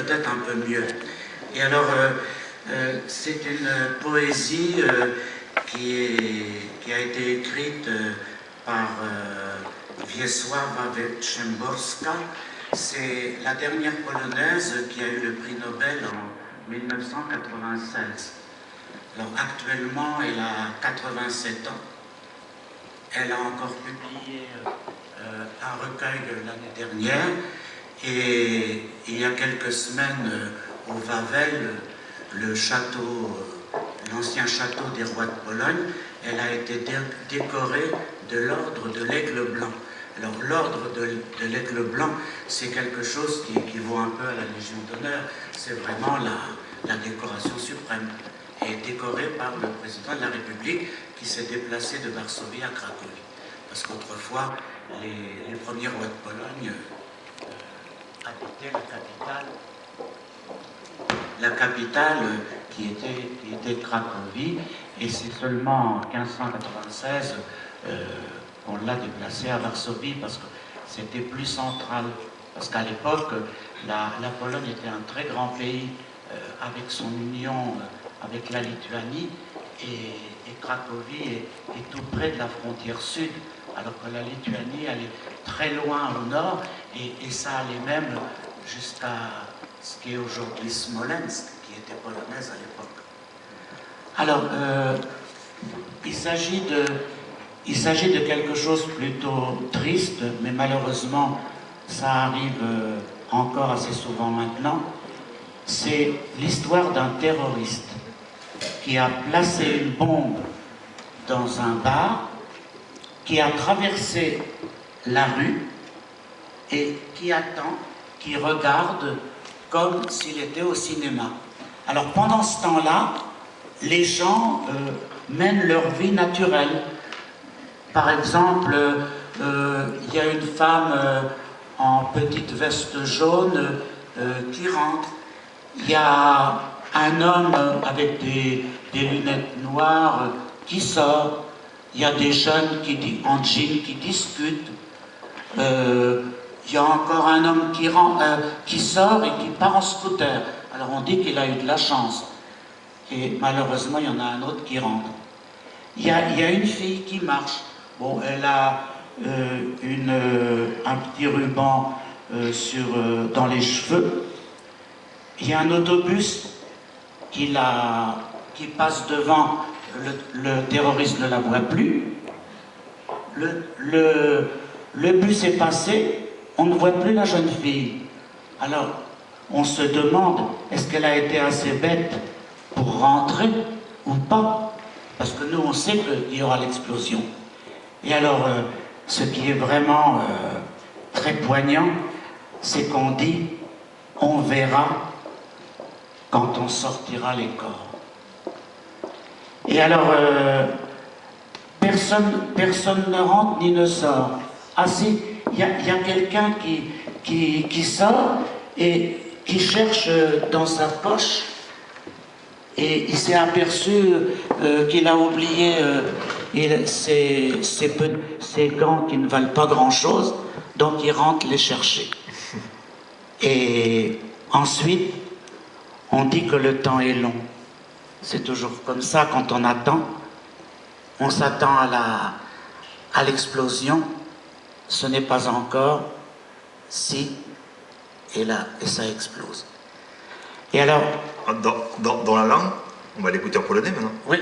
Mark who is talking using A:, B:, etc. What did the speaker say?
A: peut-être un peu mieux. Et alors, c'est une poésie qui a été écrite par Wiesława Szymborska. C'est la dernière polonaise qui a eu le prix Nobel en 1996. Alors actuellement, elle a 87 ans. Elle a encore publié un recueil l'année dernière. Et il y a quelques semaines, au Wawel, le château, l'ancien château des rois de Pologne, elle a été décorée de l'ordre de l'Aigle blanc. Alors l'ordre de l'Aigle blanc, c'est quelque chose qui équivaut un peu à la Légion d'honneur. C'est vraiment la décoration suprême. Et décorée par le président de la République qui s'est déplacé de Varsovie à Cracovie. Parce qu'autrefois, les premiers rois de Pologne habitaient la capitale qui était Cracovie, et c'est seulement en 1596 qu'on l'a déplacé à Varsovie parce que c'était plus central. Parce qu'à l'époque, la Pologne était un très grand pays avec son union avec la Lituanie, et Cracovie est tout près de la frontière sud, alors que la Lituanie elle est très loin au nord, et ça allait même jusqu'à ce qui est aujourd'hui Smolensk, qui était polonaise à l'époque. Alors, il s'agit de quelque chose plutôt triste, mais malheureusement, ça arrive encore assez souvent maintenant. C'est l'histoire d'un terroriste qui a placé une bombe dans un bar, qui a traversé la rue et qui attend, qui regarde comme s'il était au cinéma. Alors pendant ce temps-là, les gens mènent leur vie naturelle. Par exemple, il y a une femme en petite veste jaune qui rentre. Il y a un homme avec des lunettes noires qui sort. Il y a des jeunes en jean qui discutent. Il y a encore un homme qui sort et qui part en scooter. Alors on dit qu'il a eu de la chance. Et malheureusement, il y en a un autre qui rentre. Il y a une fille qui marche. Bon, elle a un petit ruban dans les cheveux. Il y a un autobus qui passe devant, le terroriste ne la voit plus. Le bus est passé, on ne voit plus la jeune fille. Alors, on se demande, est-ce qu'elle a été assez bête pour rentrer ou pas? Parce que nous, on sait qu'il y aura l'explosion. Et alors, ce qui est vraiment très poignant, c'est qu'on dit, on verra quand on sortira les corps. Et alors, personne ne rentre ni ne sort. Ah si, il y a quelqu'un qui sort et qui cherche dans sa poche, et il s'est aperçu qu'il a oublié ses gants qui ne valent pas grand-chose, donc il rentre les chercher. Et ensuite, on dit que le temps est long. C'est toujours comme ça quand on attend. On s'attend à l'explosion. Ce n'est pas encore. Si. Et là, et ça explose. Et alors...
B: Dans la langue, on va l'écouter en polonais maintenant.
A: Oui.